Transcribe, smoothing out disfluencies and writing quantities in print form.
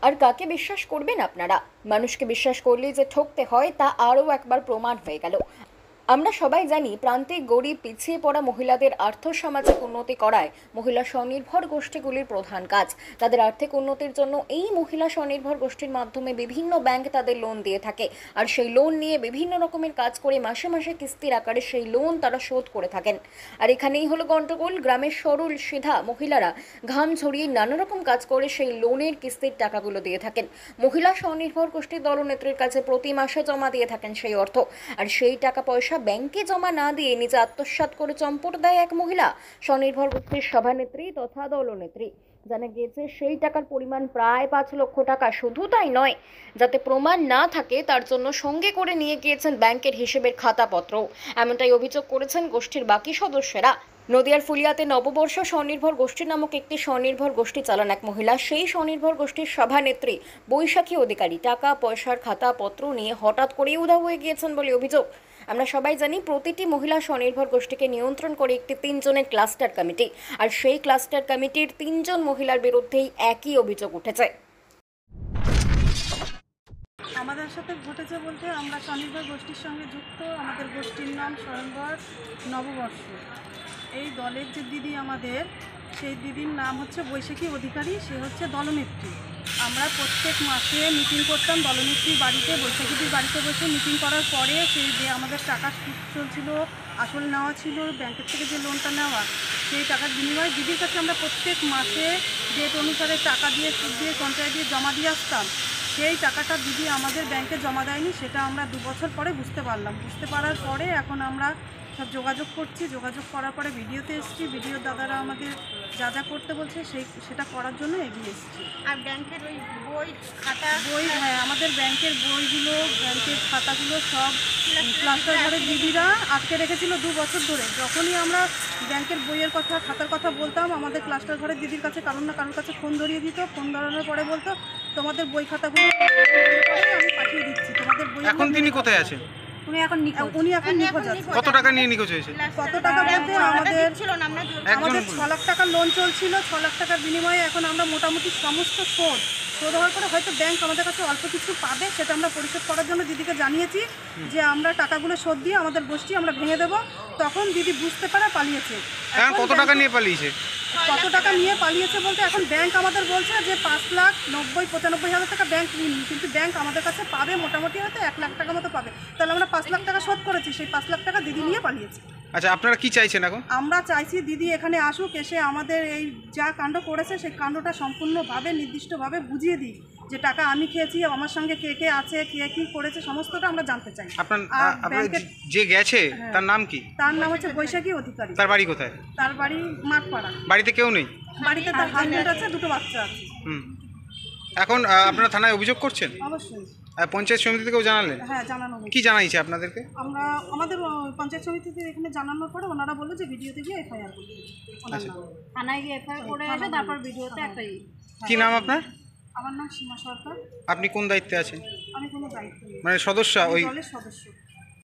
আর কাকে বিশ্বাস করবেন আপনারা? মানুষকে বিশ্বাস করলে যে ঠকতে হয় তা আরও একবার প্রমাণ হয়ে গেল। আমরা সবাই জানি প্রান্তিক গরিব পিছিয়ে পড়া মহিলাদের আর্থসামাজিক উন্নতি করায় মহিলা স্বনির্ভর গোষ্ঠীগুলির প্রধান কাজ। তাদের আর্থিক উন্নতির জন্য এই মহিলা স্বনির্ভর গোষ্ঠীর মাধ্যমে বিভিন্ন ব্যাংক তাদের লোন দিয়ে থাকে, আর সেই লোন নিয়ে বিভিন্ন রকমের কাজ করে মাসে মাসে কিস্তির আকারে সেই লোন তারা শোধ করে থাকেন। আর এখানেই হলো গন্ডগোল। গ্রামের সরল সিধা মহিলারা ঘাম ঝরিয়ে নানা রকম কাজ করে সেই লোনের কিস্তির টাকাগুলো দিয়ে থাকেন। মহিলা স্বনির্ভর গোষ্ঠীর দলনেত্রীর কাছে প্রতি মাসে জমা দিয়ে থাকেন সেই অর্থ, আর সেই টাকা পয়সা ব্যাংকে জমা না দিয়ে নিজে আত্মসাৎ করে চম্পট দেয় এক মহিলা স্বনির্ভর গোষ্ঠীর সভানেত্রী তথা দলনেত্রী। জানা গিয়েছে সেই টাকার পরিমাণ প্রায় 5 লক্ষ টাকা। শুধু তাই নয়, যাতে প্রমাণ না থাকে তার জন্য সঙ্গে করে নিয়ে গিয়েছেন ব্যাংকের হিসেবের খাতাপত্র। এমনটাই অভিযোগ করেছেন গোষ্ঠীর বাকি সদস্যরা। নদিয়ার ফুলিয়াতে নববর্ষ স্বনির্ভর গোষ্ঠী নামক একটি স্বনির্ভর গোষ্ঠী চালান এক মহিলা। সেই স্বনির্ভর গোষ্ঠীর সভানেত্রী বৈশাখী অধিকারী টাকা পয়সার খাতাপত্র নিয়ে হঠাৎ করেই উধাও হয়ে গিয়েছেন বলে অভিযোগ। আমরা সবাই জানি প্রতিটি মহিলা স্বনির্ভর গোষ্ঠীকে নিয়ন্ত্রণ করে একটি 3 জনের ক্লাস্টার কমিটি, আর সেই ক্লাস্টার কমিটির 3 জন মহিলার বিরুদ্ধেই একই অভিযোগ উঠেছে। আমাদের সাথে ঘটেছে বলতে আমরা স্বনির্ভর গোষ্ঠীর সঙ্গে যুক্ত। আমাদের গোষ্ঠীর নাম স্বয়ংবর নববর্ষ। এই দলের যে দিদি আমাদের, সেই দিদির নাম হচ্ছে বৈশাখী অধিকারী, সে হচ্ছে দলনেত্রী। আমরা প্রত্যেক মাসে মিটিং করতাম দলনেত্রীর বাড়িতে, বৈশাখীদের বাড়িতে বসে মিটিং করার পরে সেই যে আমাদের টাকা সুদ চলছিল, আসল নেওয়া ছিল ব্যাংকের থেকে যে লোনটা নেওয়া, সেই টাকার বিনিময়ে দিদির কাছে আমরা প্রত্যেক মাসে ডেট অনুসারে টাকা দিয়ে সুদ দিয়ে সঞ্চয় দিয়ে জমা দিয়ে আসতাম। সেই টাকাটা দিদি আমাদের ব্যাংকে জমা দেয়নি, সেটা আমরা 2 বছর পরে বুঝতে পারলাম। বুঝতে পারার পরে এখন আমরা সব যোগাযোগ করছি। যোগাযোগ করার পরে ভিডিওতে এসেছি। ভিডিও দাদারা আমাদের যা যা করতে বলছে সেটা করার জন্য এগিয়ে এসেছি। আর ব্যাংকের ওই বই খাতা বই, হ্যাঁ, আমাদের ব্যাংকের বইগুলো, ব্যাংকের খাতাগুলো সব ক্লাস্টার ঘরের দিদিরা আটকে রেখেছিল 2 বছর ধরে। যখনই আমরা ব্যাংকের বইয়ের কথা, খাতার কথা বলতাম, আমাদের ক্লাস্টার ঘরের দিদির কাছে কারোর না কারোর কাছে ফোন ধরিয়ে দিত। ফোন ধরানোর পরে বলতো, তোমাদের বই খাতাগুলো আমি পাঠিয়ে দিচ্ছি, তোমাদের বই। এখন তিনি কোথায় আছেন? উনি এখন নিখোঁজ আছে। কত টাকা নিয়ে নিখোঁজ হয়েছে? কত টাকা বলতে আমাদের 6 লাখ টাকার লোন চলছিল। 6 লাখ টাকার বিনিময়ে এখন আমরা মোটামুটি সমস্ত শোধ হওয়ার পরে হয়তো ব্যাংক আমাদের কাছে অল্প কিছু পাবে, সেটা আমরা পরিশোধ করার জন্য দিদিকে জানিয়েছি যে আমরা টাকাগুলো শোধ দিয়ে আমাদের গোষ্ঠী আমরা ভেঙে দেবো। তখন দিদি বুঝতে পারে পালিয়েছে। কত টাকা নিয়ে পালিয়েছে? কত টাকা নিয়ে পালিয়েছে বলতে এখন ব্যাংক আমাদের বলছে যে 5,90,95,000 টাকা ব্যাংক ঋণ, কিন্তু ব্যাংক আমাদের কাছে পাবে মোটামুটি হয়তো 1 লাখ টাকা মতো পাবে। তাহলে আমরা 5 লাখ টাকা শোধ করেছি, সেই 5 লাখ টাকা দিদি নিয়ে পালিয়েছে। আচ্ছা, আপনারা কি চাইছেন এখন? আমরা চাইছি দিদি এখানে আসুক, এসে আমাদের এই যা কাণ্ড করেছে সেই কাণ্ডটা সম্পূর্ণভাবে নির্দিষ্টভাবে বুঝিয়ে দিই, যে টাকা আমি খেয়েছি, আমার সঙ্গে কে কে আছে, কে কী করেছে, সমস্তটা আমরা জানতে চাই। আপনার যে গেছে তার নাম কি? তার নাম হচ্ছে বৈশাখী অধিকারী। তার বাড়ি কোথায়? তার বাড়ি মাঠপাড়া। বাড়িতে কেউ নেই? বাড়িতে তার হাজবেন্ড আছে, 2টো বাচ্চা আছে। এখন আপনারা থানায় অভিযোগ করছেন? অবশ্যই। পঞ্চায়েত সমিতি থেকেও জানালেন? হ্যাঁ, জানানো হয়েছে। কি জানাইছে আপনাদেরকে? আমরা আমাদের পঞ্চায়েত সমিতিতে এখানে জানানোর পরে ওনারা বললো যে ভিডিওতে গিয়ে এফআইআর করতে। থানায় গিয়ে এফআইআর করে আসে, তারপর ভিডিওতে একটাই। কি নাম আপনার? আমার নাম সীমা সরকার। আপনি কোন দায়িত্বে আছেন? আমি কোনো দায়িত্ব নেই, মানে সদস্য? ওই দলের সদস্য।